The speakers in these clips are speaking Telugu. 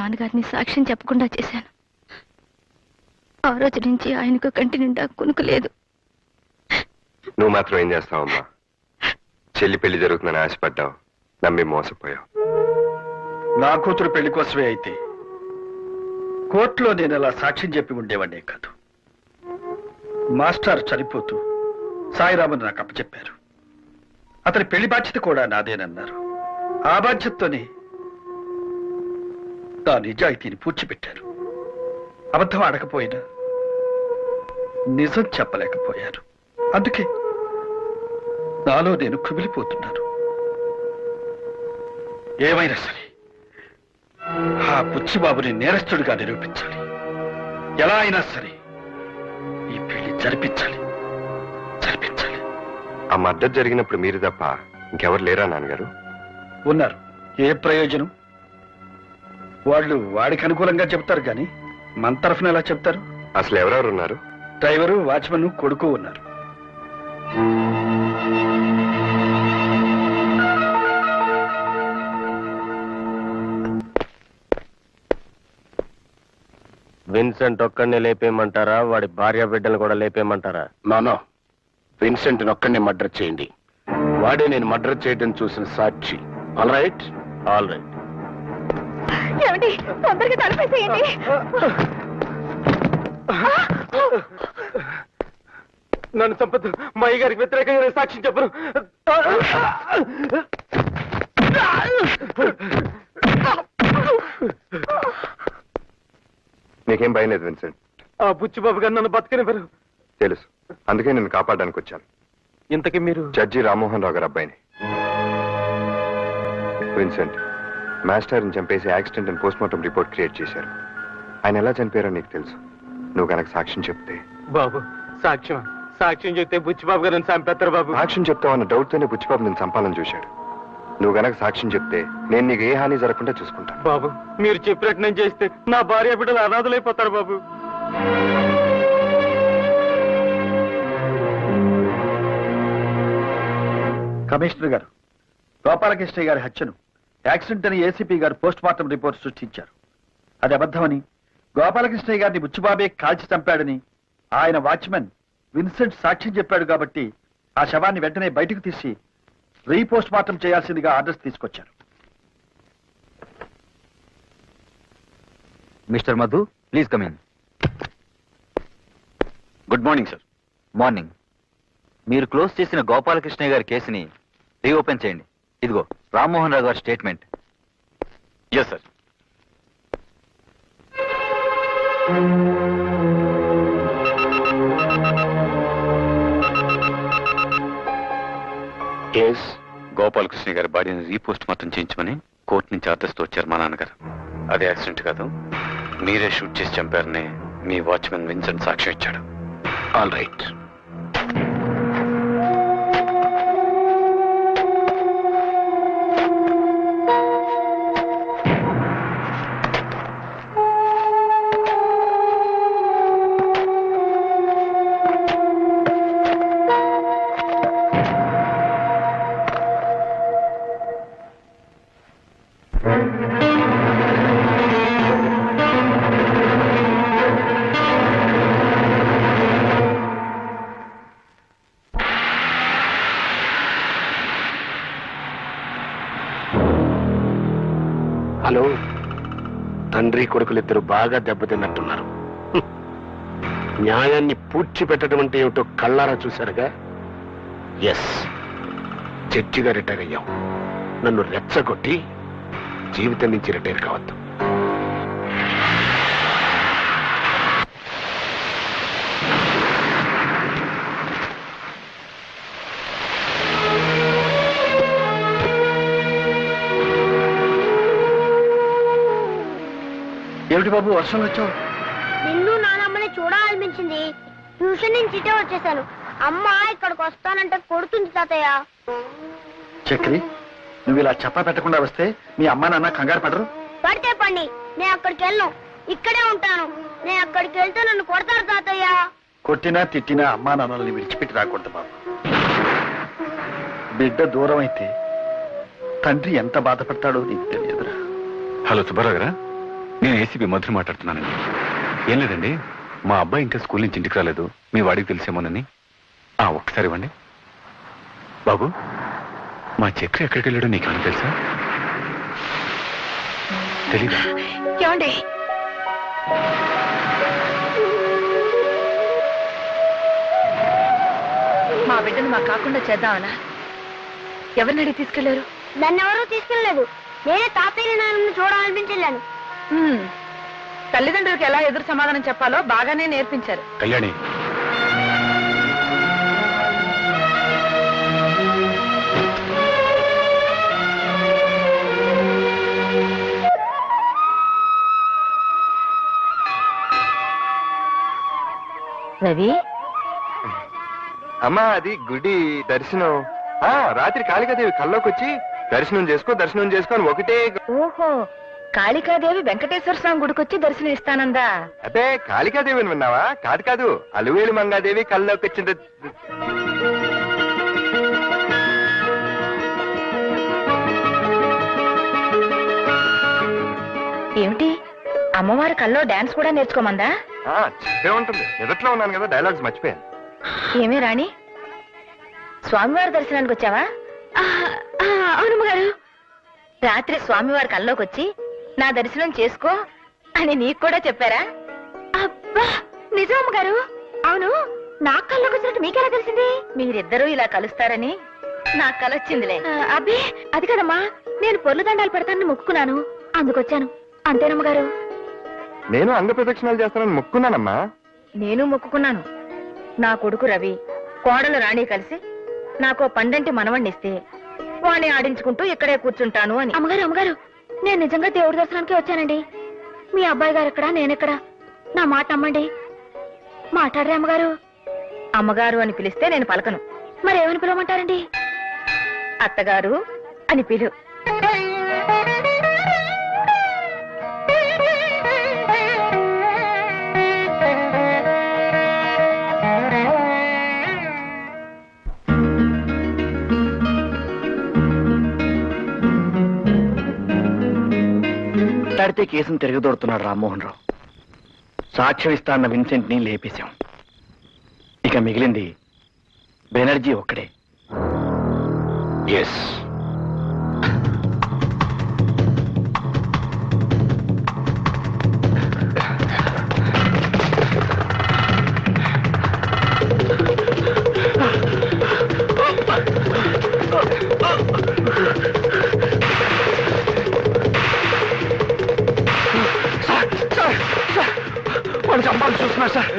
నాన్నగారిని సాక్ష్యం చెప్పకుండా చేశాను. ఆ రోజు నుంచి ఆయనకు కంటి నిండా కునుకు లేదు. నువ్వు మాత్రం ఏం చేస్తావమ్మా? చెల్లి పెళ్లి జరుగుతుందని ఆశపడ్డావు, నమ్మి మోసపోయావు. నా కూతురు పెళ్లి కోసమే అయితే కోర్టులో నేను అలా సాక్ష్యం చెప్పి ఉండేవాడే కాదు. మాస్టర్ చనిపోతూ సాయిరామన్ నాకు అప్పచెప్పారు. అతని పెళ్లి బాధ్యత కూడా నాదేనన్నారు. ఆ బాధ్యతతోనే నా నిజాయితీని పూడ్చిపెట్టారు. అబద్ధం ఆడకపోయినా నిజం చెప్పలేకపోయారు. అందుకే నాలో నేను కుమిలిపోతున్నాను. ఏమైనా సరే ఆ బుచ్చిబాబుని నేరస్తుడిగా నిరూపించాలి. ఎలా అయినా సరే ఈ పెళ్లి జరిపించాలి. ఆ మద్దతు జరిగినప్పుడు మీరు తప్ప ఇంకెవరు లేరా నాన్నగారు? ఉన్నారు. ఏ ప్రయోజనం? వాళ్ళు వాడికి అనుకూలంగా చెప్తారు కానీ మన తరఫున ఎలా చెప్తారు? అసలు ఎవరెవరు ఉన్నారు? డ్రైవరు, వాచ్మన్, కొడుకు ఉన్నారు. విన్సెంట్ ఒక్కడిని లేపేయమంటారా, వాడి భార్య బిడ్డలు కూడా లేపేయమంటారా? నో, విన్సెంట్ ఒక్కడిని మర్డర్ చేయండి. వాడే నేను మర్డర్ చేయడం చూసిన సాక్షి. All right? All right. తొందరగా తలపేసేయండి. నన్ను చంపద్దు. మా అయ్య గారికి వ్యతిరేకంగా నేను సాక్ష్యం చెప్పను. నీకేం భయం లేదు విన్సెంట్? ఆ బుచ్చిబాబు గారు నన్ను బతకనివ్వరు. తెలుసు, అందుకే నేను కాపాడడానికి వచ్చాను. ఇంతకీ మీరు? జడ్జి రామ్మోహన్ రావు గారు అబ్బాయిని. విన్సెంట్ మాస్టర్ని చంపేసి యాక్సిడెంట్ అని పోస్ట్మార్టం రిపోర్ట్ క్రియేట్ చేశారు. ఆయన ఎలా చనిపోయారో నీకు తెలుసు. నువ్వు కనుక సాక్ష్యం చెప్తే. బాబు సాక్ష్యం చెప్తే బుచ్చిబాబు గారు చంపేస్తారు బాబు. సాక్ష్యం చెప్తావన్న డౌట్తోనే బుచ్చిబాబు నేను చంపాలని చూశాడు. నువ్వు గనక సాక్ష్యం చెప్తే నేను నీకు ఏ హాని జరగకుండా చూసుకుంటాను. బాబు మీరు చెప్పినట్టు నేను చేస్తే నా భార్య బిడ్డలు అనాథలైపోతారు బాబు. కమిషనర్ గారు, గోపాలకృష్ణ గారి హత్యను యాక్సిడెంట్ అని ఏసీపీ గారు పోస్ట్ మార్టం రిపోర్ట్ సృష్టించారు. అది అబద్ధమని, గోపాలకృష్ణ గారిని బుచ్చిబాబే కాల్చి చంపాడని ఆయన వాచ్మెన్ విన్సెంట్ సాక్ష్యం చెప్పాడు. కాబట్టి ఆ శవాన్ని వెంటనే బయటకు తీసి రీపోస్ట్ మార్టం చేయాల్సిందిగా ఆర్డర్స్ తీసుకొచ్చారు. Mister Madhu, please come in. Good morning sir. Morning. మీరు క్లోజ్ చేసిన గోపాలకృష్ణ గారి కేసుని రీఓపెన్ చేయండి. ఇదిగో రామ్మోహన్ రావు గారి statement. Yes sir. Yes, Gopalakrishna గారి బాడీని రీపోస్ట్ మార్టం చేయించమని కోర్టు నుంచి ఆర్డర్స్తో వచ్చారు మా నాన్నగారు. అది యాక్సిడెంట్ కాదు, మీరే షూట్ చేసి చంపారని మీ వాచ్మెన్ విన్సెంట్ సాక్ష్యం ఇచ్చాడు. All right. హలో, తండ్రి కొడుకులిద్దరు బాగా దెబ్బతిన్నట్టున్నారు. న్యాయాన్ని పూడ్చిపెట్టడం అంటే ఏమిటో కళ్ళారా చూశారుగా. ఎస్, జడ్జిగా రిటైర్ అయ్యాం. నన్ను రెచ్చగొట్టి జీవితం నుంచి రిటైర్ కావద్దు. ఏమిటి బాబు వర్షం వచ్చావు? నిన్ను నానమ్మని చూడాలనిపించింది. ట్యూషన్ నుంచి ఇటే వచ్చేసాను. అమ్మ ఇక్కడికి వస్తానంటే కొడుతుంది తాతయ్య. చక్రి, నువ్వు ఇలా చెప్పా పెట్టకుండా వస్తే మీ అమ్మా నాన్న కంగారు పడరు? పడితే పండి, నేను అక్కడికి వెళ్ళను, ఇక్కడే ఉంటాను. నేను అక్కడికి వెళ్తే నన్ను కొడతారు తాతయ్య. కొట్టినా తిట్టినా అమ్మా నాన్నల్ని విడిచిపెట్టి రాకూడదు బాబు. బిడ్డ దూరం అయితే తండ్రి ఎంత బాధపడతాడో నీకు తెలియదురా. హలో సుబ్బారావు గారా, నేను ఏసీపీ మధుర మాట్లాడుతున్నానండి. ఏం లేదండి, మా అబ్బాయి ఇంకా స్కూల్ నుంచి ఇంటికి రాలేదు, మీ వాడికి తెలిసేమోనని. ఒక్కసారి ఇవ్వండి. బాబు, మా చక్రి ఎక్కడికి వెళ్ళాడో నీకేమైనా తెలుసా? తెలీదా? ఏమండి? మా బిడ్డను మాకు కాకుండా చేద్దామనా? ఎవరిని అడిగి తీసుకెళ్లారు? దాన్ని ఎవరూ తీసుకెళ్ళలేదు. నేనే తాతయ్య నాన్నని చూడాలనిపించలేను. తల్లిదండ్రులకు ఎలా ఎదురు సమాధానం చెప్పాలో బాగానే నేర్పించారు. కళ్యాణి, రవి, అమ్మా అది గుడి దర్శనం. రాత్రి కాళికాదేవి కల్లోకి వచ్చి దర్శనం చేసుకో అని ఒకటే. ఓహో, కాళికాదేవి వెంకటేశ్వర స్వామి గుడికొచ్చి దర్శనం ఇస్తానందా? అదే కాళికాదేవిని విన్నావా? కాదు, అలువేలు మంగాదేవి కల్లోకి వచ్చింది. ఏమిటి, అమ్మవారి కల్లో డాన్స్ కూడా నేర్చుకోమందా? చెప్పే ఉంటుంది. నిదట్లో ఉన్నాను కదా, డైలాగ్స్ మర్చిపోయాను. ఏమే రాణి, స్వామివారి దర్శనానికి వచ్చావా? అవునమ్మగారు. రాత్రి స్వామివారి కల్లోకి వచ్చి నా దర్శనం చేసుకో అని నీకు కూడా చెప్పారా? అబ్బా, నిజం అమ్మగారు. అవును, నా కల్లోకి వచ్చినట్టు మీకెలా తెలిసింది? మీరిద్దరూ ఇలా కలుస్తారని నాకు కల వచ్చిందిలే. అబ్బే, అది కదమ్మా, నేను పొర్లు దండాలు పెడతానని మొక్కుకున్నాను, అందుకొచ్చాను. అంతేనమ్మగారు. నేను అంగ ప్రదక్షిణాలు చేస్తానని మొక్కున్నానమ్మా. నేను మొక్కుకున్నాను. నా కొడుకు రవి, కోడలు రాణి కలిసి నాకు పండంటి మనవణ్ణిస్తే వాణ్ణి ఆడించుకుంటూ ఇక్కడే కూర్చుంటాను అని. అమ్మగారు, నేను నిజంగా దేవుడి దర్శనానికి వచ్చానండి. మీ అబ్బాయి గారు ఎక్కడా, నేనెక్కడా? నా మాట నమ్మండి. మాట్లాడరే అమ్మగారు. అమ్మగారు అని పిలిస్తే నేను పలకను. మరేమని పిలవమంటారండి? అత్తగారు అని పిలు. మాట్లాడితే కేసును తిరగదోడుతున్నాడు రామ్మోహన్ రావు. సాక్ష్యం ఇస్తాన్న విన్సెంట్ ని లేపేశాం. ఇక మిగిలింది బెనర్జీ ఒక్కడే. ఎస్, వాడు చంపాలని చూస్తున్నారు సార్.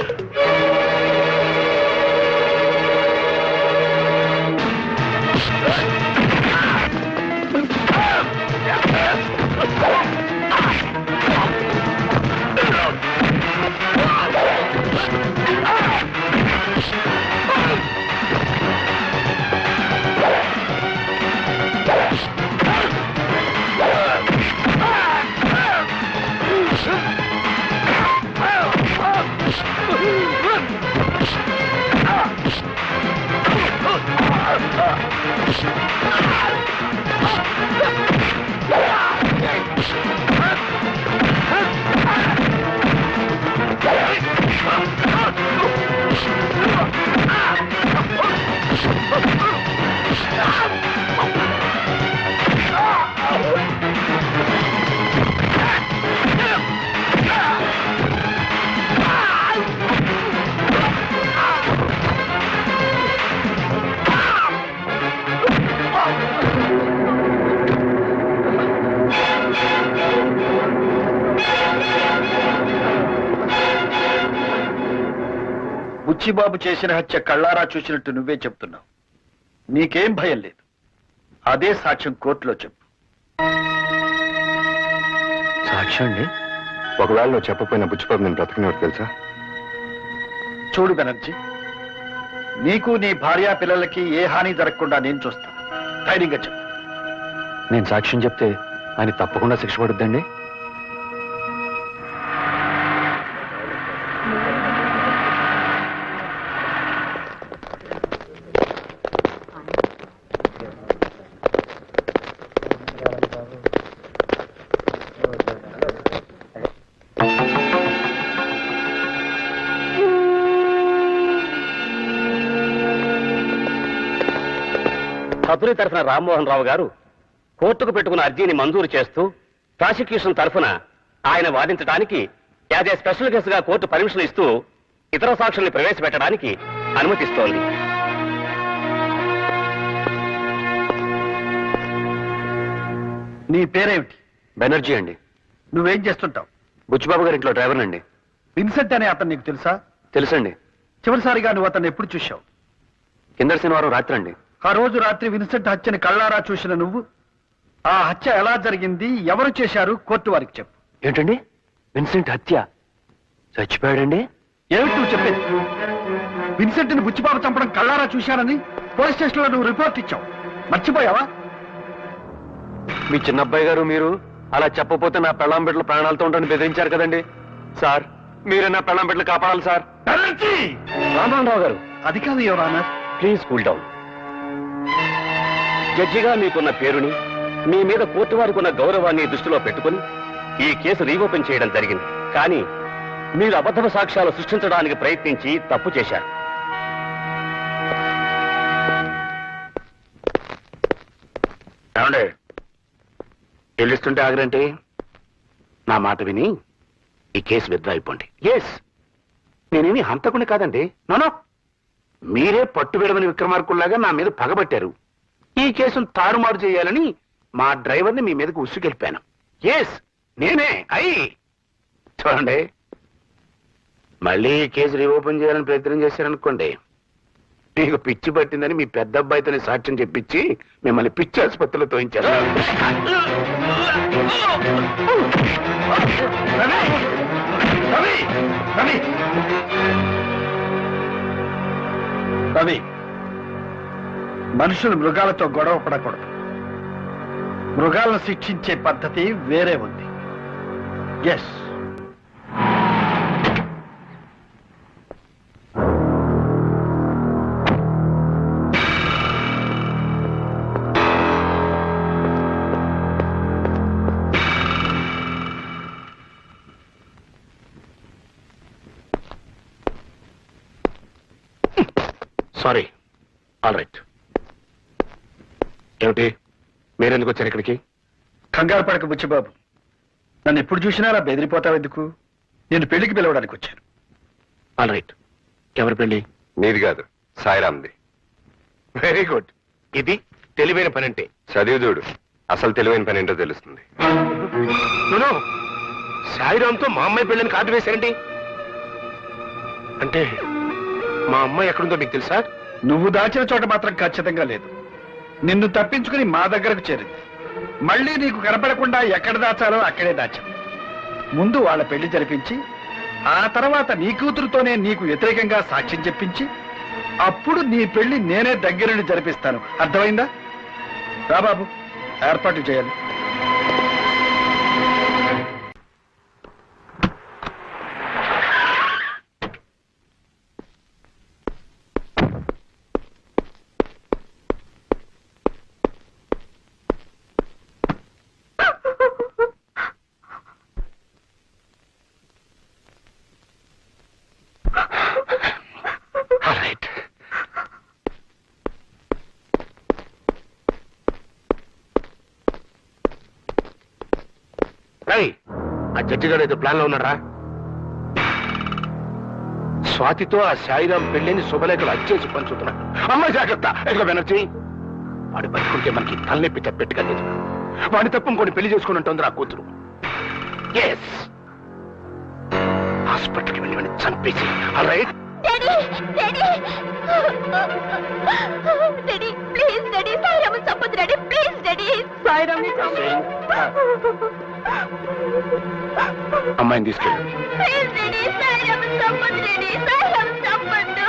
బుచ్చిబాబు చేసిన హత్య కళ్ళారా చూసినట్టు నువ్వే చెప్తున్నావు. నీకేం భయం లేదు. అదే సాక్ష్యం కోర్టులో చెప్పు. సాక్ష్యం అండి? ఒకవేళ నువ్వు చెప్పపోయిన బుచ్చిబాబు నేను బ్రతకనివాడు తెలుసా? చూడు బెనర్జీ, నీకు నీ భార్యా పిల్లలకి ఏ హాని జరగకుండా నేను చూస్తాను. ధైర్యంగా చెప్పు. నేను సాక్ష్యం చెప్తే ఆయన తప్పకుండా శిక్ష పడుద్దండి. మృతుని తరఫున రామ్మోహన్ రావు గారు కోర్టుకు పెట్టుకున్న అర్జీని మంజూరు చేస్తూ ప్రాసిక్యూషన్ తరఫున ఆయన వాదించడానికి యాజ్ ఏ స్పెషల్ కేసుగా కోర్టు పర్మిషన్ ఇస్తూ ఇతర సాక్షుల్ని ప్రవేశపెట్టడానికి అనుమతిస్తోంది. నీ పేరేమిటి? బెనర్జీ అండి. నువ్వేం చేస్తుంటావు? బుచ్చిబాబు గారి ఇంట్లో డ్రైవర్ అండి. విన్సెంట్ అనే అతను నీకు తెలుసా? తెలుసండి. చివరిసారిగా నువ్వు అతను ఎప్పుడు చూశావు? కింద శనివారం రాత్రి అండి. ఆ రోజు రాత్రి విన్సెంట్ హత్యని కళ్ళారా చూసిన నువ్వు ఆ హత్య ఎలా జరిగింది, ఎవరు చేశారు, కోర్టు వారికి చెప్పు. ఏంటండి? విన్సెంట్ హత్య? చచ్చిపోయాడండి? ఏమిటి నువ్వు చెప్పేది? విన్సెంట్ ని బుచ్చిబాబు చంపడం కళ్ళారా చూశానని పోలీస్ స్టేషన్ లో నువ్వు రిపోర్ట్ ఇచ్చావు, మర్చిపోయావా? మీ చిన్నబ్బాయి గారు మీరు అలా చెప్పపోతే నా పెళ్ళాం బిడ్డల ప్రాణాలతో ఉంటాను బెదిరించారు కదండి. సార్ మీరే నా పెళ్ళాం బిడ్డలు కాపాడాలి సార్. రామ్మోహన్ రావు గారు, అది కాదు your honour. Please cool down. జడ్జిగా మీకున్న పేరుని, మీ మీద కోర్టు వారికి ఉన్న గౌరవాన్ని దృష్టిలో పెట్టుకుని ఈ కేసు రీఓపెన్ చేయడం జరిగింది. కానీ మీరు అబద్ధ సాక్ష్యాలు సృష్టించడానికి ప్రయత్నించి తప్పు చేశారు. ఏమండే చెల్లిస్తుంటే ఆగరంటే? నా మాట విని ఈ కేసు విత్డ్రా అయిపోండి. ఎస్, నేనేమి హంతకుని కాదండి. నోనో, మీరే పట్టు విడవని విక్రమార్కుల్లాగా నా మీద పగబట్టారు. ఈ కేసును తారుమారు చేయాలని మా డ్రైవర్ని మీ మీదకి ఉసుకెళ్ళిపాను. ఎస్, నేనే. చూడండి, మళ్ళీ ఈ కేసు రీఓపెన్ చేయాలని ప్రయత్నం చేశారనుకోండి, మీకు పిచ్చి పట్టిందని మీ పెద్ద అబ్బాయితోనే సాక్ష్యం చెప్పించి మిమ్మల్ని పిచ్చి ఆసుపత్రిలో తోయించారు. రవి, మనుషులు మృగాలతో గొడవ పడకూడదు. మృగాలను శిక్షించే పద్ధతి వేరే ఉంది. Yes, sorry. All right. ఏమిటి, మీరెందుకు వచ్చారు ఇక్కడికి? కంగారు పడక బుచ్చిబాబు, నన్ను ఎప్పుడు చూసినా అలా బెదిరిపోతావు ఎందుకు? నేను పెళ్లికి పిలవడానికి వచ్చాను. All right. ఎవరి పెళ్లి? నీది కాదు, సాయిరామ్ది. Very good. ఇది తెలివైన పని అంటే. చదివి చూడు, అసలు తెలివైన పని ఏంటో తెలుస్తుంది. సాయిరామ్తో మా అమ్మాయి పెళ్ళని కార్డు వేశారండి. అంటే మా అమ్మాయి ఎక్కడుందో మీకు తెలుసా? నువ్వు దాచిన చోట మాత్రం ఖచ్చితంగా లేదు. నిన్ను తప్పించుకుని మా దగ్గరకు చేరింది. మళ్ళీ నీకు కనపడకుండా ఎక్కడ దాచాలో అక్కడే దాచాం. ముందు వాళ్ళ పెళ్లి జరిపించి, ఆ తర్వాత నీ కూతురుతోనే నీకు వ్యతిరేకంగా సాక్ష్యం చెప్పించి, అప్పుడు నీ పెళ్లి నేనే దగ్గరుండి జరిపిస్తాను. అర్థమైందా? రా బాబు, ఏర్పాటు చేయాలి. ఆ జడ్జి గారు ఏదో ప్లాన్ లో ఉన్నారా? స్వాతితో ఆ సాయిరాం పెళ్లిని శుభలేఖలు అచ్చేసి పంచుతున్నాడు. అమ్మాయి జాగ్రత్త. ఎదుగు బెనర్జీ, వాడి బతుకుంటే మనకి తలనొప్పి తప్పెట్టుగా లేదు. వాడిని తప్పుకొని పెళ్లి చేసుకుని ఉంటుంది ఆ కూతురు. ఎస్, హాస్పిటల్కి వెళ్ళి వాడిని చంపేసి. All right. Please daddy, Sairaman చంపొద్దు డాడీ, ప్లీజ్ డాడీ. అమ్మాయిని తీసుకెళ్ళి. ప్లీజ్ డాడీ, సాయిరామన్ చంపొద్దు డాడీ, సాయిరామన్ చంపొద్దు.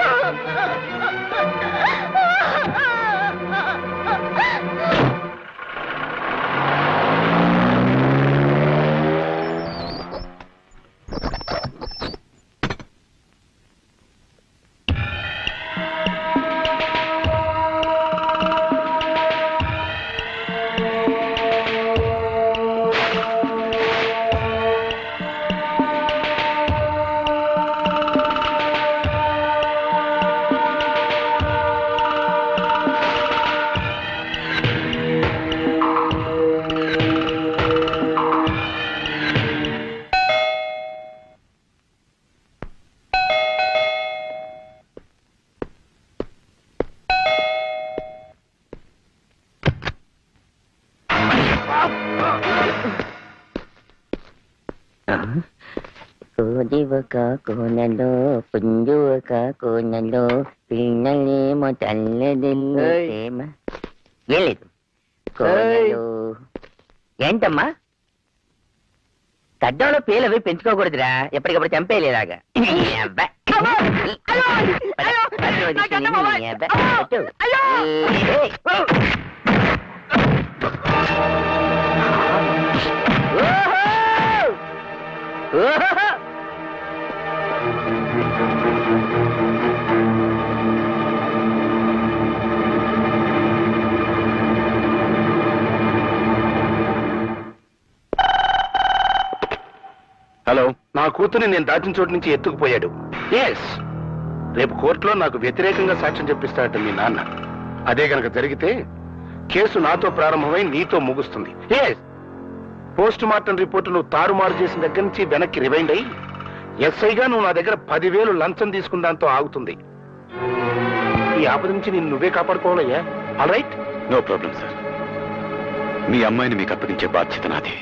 కోడి ఒక కోనలో పుంజు ఒక కోనలో పిల్లలేమో తల్లదిల్లు ప్రేమ. ఏం లేదు కోనలో. ఏంటమ్మా గడ్డంలో పేలు అవి పెంచుకోకూడదురా, ఎప్పటికప్పుడు చంపేయలేదాగా. హలో, నా కూతుర్ని నేను దాచిన చోటు నుంచి ఎత్తుకుపోయాడు. ఎస్, రేపు కోర్టులో నాకు వ్యతిరేకంగా సాక్ష్యం చెప్పిస్తాడట మీ నాన్న. అదే గనక జరిగితే కేసు నాతో ప్రారంభమై నీతో ముగుస్తుంది. ఎస్, పోస్ట్ మార్టం రిపోర్టు నువ్వు తారుమారు చేసిన దగ్గర నుంచి వెనక్కి రివైండ్ అయ్యి ఎస్ఐగా నువ్వు నా దగ్గర 10,000 లంచం తీసుకున్న దాంతో ఆగుతుంది. ఈ ఆపద నుంచి నేను నువ్వే కాపాడుకోవాలయ్యా. All right? No problem sir. మీ అమ్మాయిని మీకు అప్పగించే బాధ్యత నాది.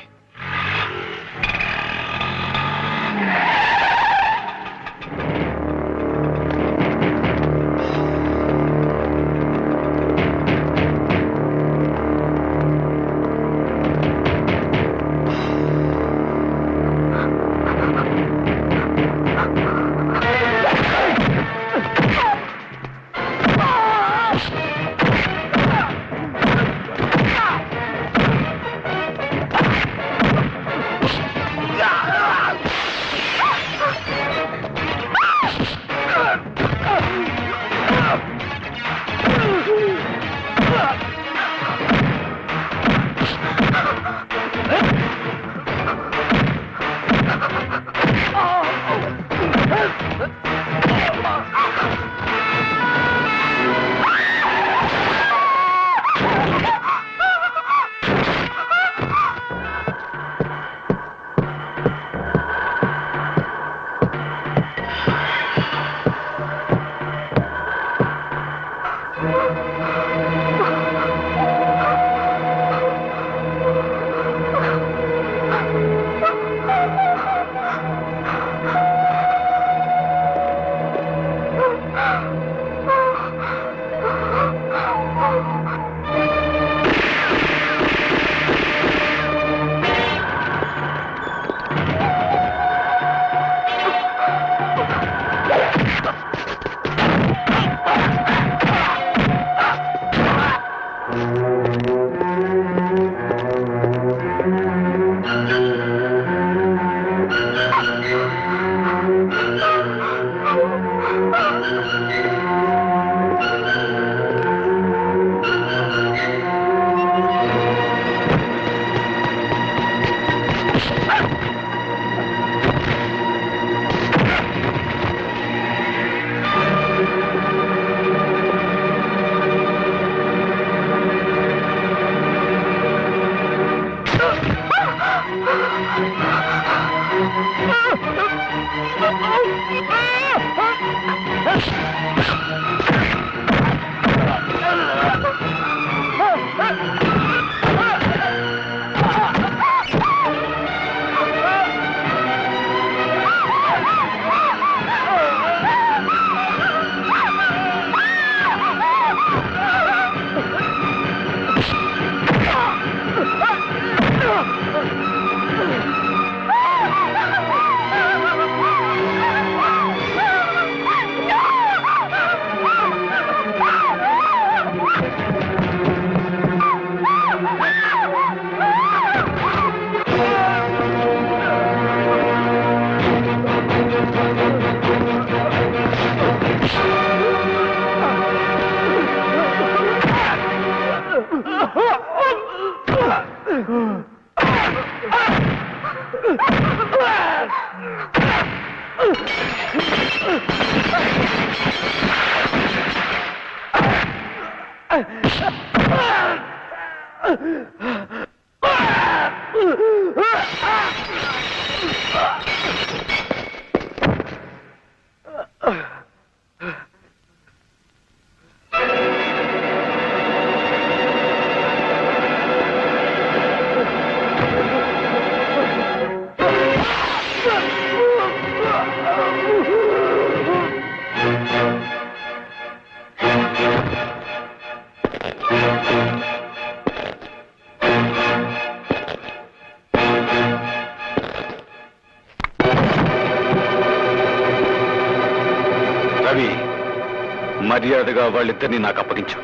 మర్యాదగా వాళ్ళిద్దరిని నాకు అప్పగించు.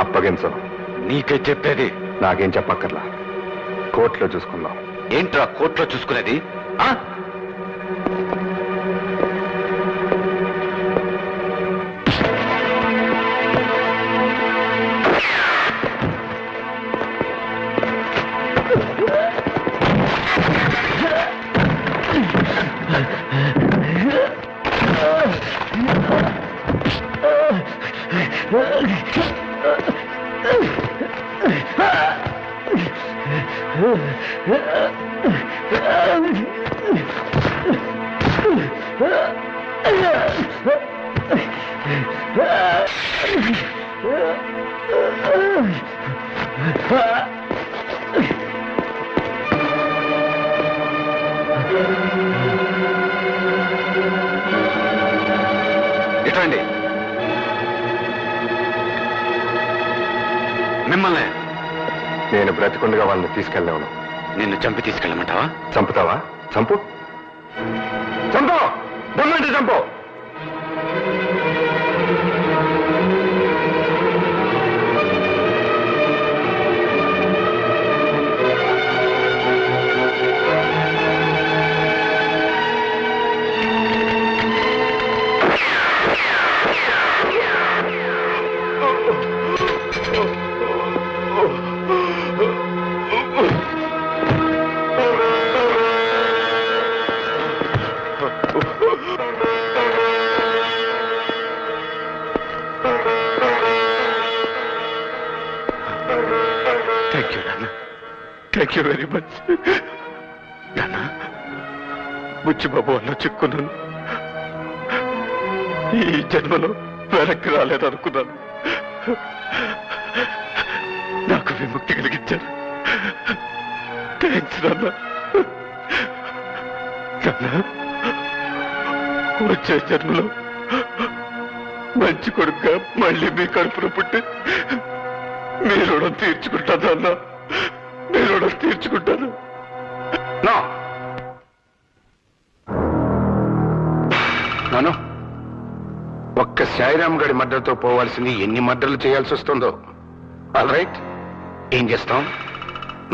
అప్పగించను. నీకే చెప్పేది. నాకేం చెప్పక్కర్లా, కోర్టులో చూసుకుందాం. ఏంట్రా కోర్టులో చూసుకునేది? ఆ? ఎటండి మిమ్మల్ని? నేను బ్రతికుండగా వాళ్ళని తీసుకెళ్ళలేను. నిన్ను చంపి తీసుకెళ్ళమంటావా? చంపుతావా? చంపు, చంపు, దమ్మంటే చంపు. థ్యాంక్ యూ వెరీ మచ్ నాన్న. బుచ్చిబాబు అన్న చిక్కున్నాను. ఈ జన్మలో వెనక్కి రాలేదనుకున్నాను. నాకు విముక్తి కలిగించారు. థ్యాంక్స్ నాన్న. వచ్చే జన్మలో మంచి కొడుకుగా మళ్ళీ మీ కడుపున పుట్టి మీ రుణం తీర్చుకుంటాను అన్న. మీ రుణం తీర్చుకుంటాను. నాను, ఒక్క సాయిరామ్ గడి మర్డర్తో పోవాల్సింది ఎన్ని మర్డర్లు చేయాల్సి వస్తుందో. ఆల్ రైట్, ఏం చేస్తాం?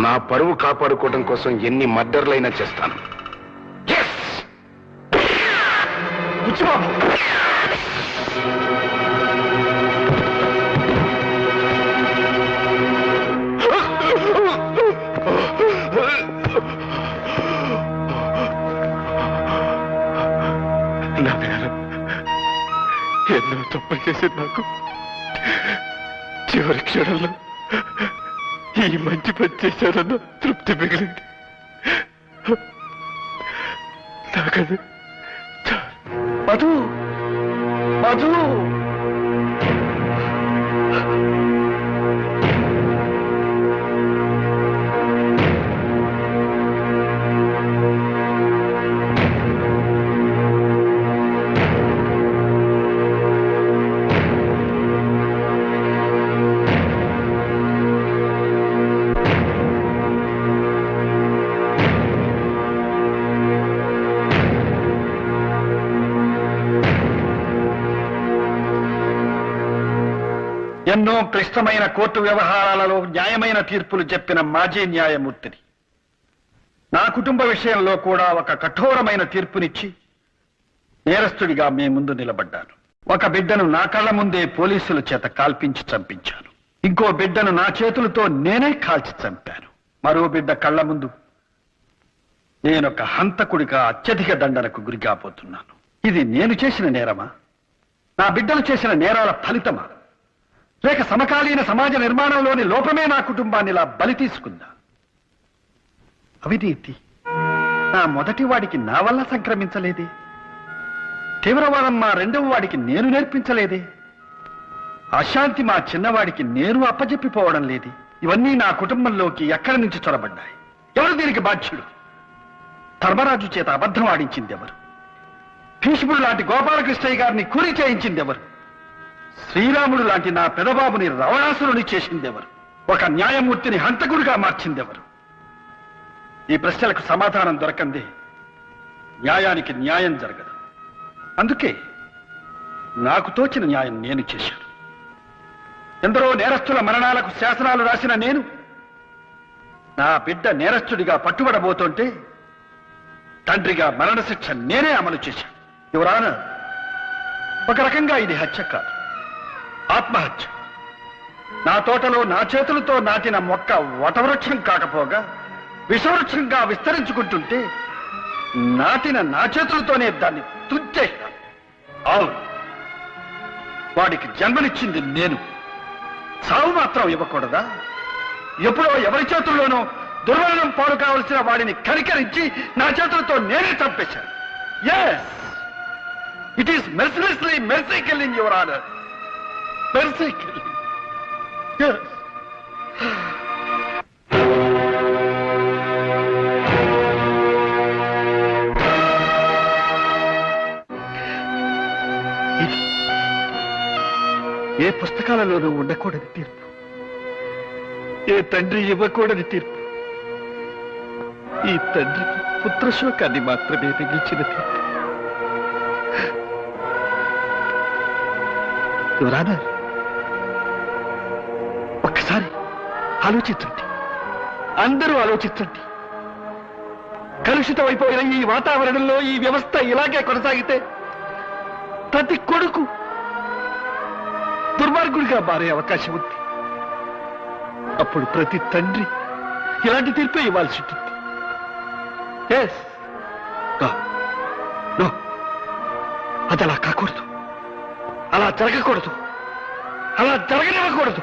నా పరువు కాపాడుకోవడం కోసం ఎన్ని మర్డర్లైనా చేస్తాను. ఎన్నో తప్పులు చేసేది నాకు. చివరి క్షణంలో ఈ మంచి పని చేశానన్న తృప్తి మిగిలింది. నాకది మధు, మధు, ఎన్నో క్లిష్టమైన కోర్టు వ్యవహారాలలో న్యాయమైన తీర్పులు చెప్పిన మాజీ న్యాయమూర్తిని. నా కుటుంబ విషయంలో కూడా ఒక కఠోరమైన తీర్పునిచ్చి నేరస్తుడిగా మీ ముందు నిలబడ్డాను. ఒక బిడ్డను నా కళ్ళ ముందే పోలీసుల చేత కాల్పించి చంపించాను. ఇంకో బిడ్డను నా చేతులతో నేనే కాల్చి చంపాను. మరో బిడ్డ కళ్ళ ముందు నేనొక హంతకుడిగా అత్యధిక దండనకు గురికాపోతున్నాను. ఇది నేను చేసిన నేరమా? నా బిడ్డలు చేసిన నేరాల ఫలితమా? లేక సమకాలీన సమాజ నిర్మాణంలోని లోపమే నా కుటుంబాన్ని ఇలా బలి తీసుకుందా? అవినీతి నా మొదటి వాడికి నా వల్ల సంక్రమించలేదే. తీవ్రవాదం మా రెండవ వాడికి నేను నేర్పించలేదే. అశాంతి మా చిన్నవాడికి నేను అప్పజెప్పిపోవడం లేదే. ఇవన్నీ నా కుటుంబంలోకి ఎక్కడి నుంచి చొరబడ్డాయి? ఎవరు దీనికి బాధ్యుడు? ధర్మరాజు చేత అబద్ధం ఆడించింది ఎవరు? భీష్ముడు లాంటి గోపాలకృష్ణయ్య గారిని కూలి చేయించింది ఎవరు? శ్రీరాముడు లాంటి నా పెదబాబుని రావణాసురుని చేసిందెవరు? ఒక న్యాయమూర్తిని హంతకుడిగా మార్చిందెవరు? ఈ ప్రశ్నలకు సమాధానం దొరకందే న్యాయానికి న్యాయం జరగదు. అందుకే నాకు తోచిన న్యాయం నేను చేశాను. ఎందరో నేరస్తుల మరణాలకు శాసనాలు రాసిన నేను నా బిడ్డ నేరస్తుడిగా పట్టుబడబోతుంటే తండ్రిగా మరణశిక్ష నేనే అమలు చేశాను. యువరానా, ఒక రకంగా ఇది హత్య కాదు, ఆత్మహత్య. నా తోటలో నా చేతులతో నాటిన మొక్క వటవృక్షం కాకపోగా విషవృక్షంగా విస్తరించుకుంటుంటే నాటిన నా చేతులతోనే దాన్ని తుంచేశాను. అవును, వాడికి జన్మనిచ్చింది నేను, సావు మాత్రం ఇవ్వకూడదా? ఎప్పుడో ఎవరి చేతుల్లోనో దుర్మరణం పాలు కావలసిన వాడిని కనికరించి నా చేతులతో నేనే చంపేశాను. Yes, it is mercilessly mercy killing, your honour, mercy killing. ఏ పుస్తకాలలోనూ ఉండకూడని తీర్పు, ఏ తండ్రి ఇవ్వకూడని తీర్పు, ఈ తండ్రికి పుత్రశోకాన్ని మాత్రమే మిగిల్చిన తీర్పు. యువరానా, ఒక్కసారి ఆలోచించండి, అందరూ ఆలోచించండి. కలుషితమైపోయిన ఈ వాతావరణంలో ఈ వ్యవస్థ ఇలాగే కొనసాగితే ప్రతి కొడుకు దుర్మార్గుడిగా మారే అవకాశం ఉంది. అప్పుడు ప్రతి తండ్రి ఇలాంటి తీర్పే ఇవ్వాల్సి ఉంటుంది. అది అలా కాకూడదు, అలా జరగకూడదు, అలా జరగనివ్వకూడదు.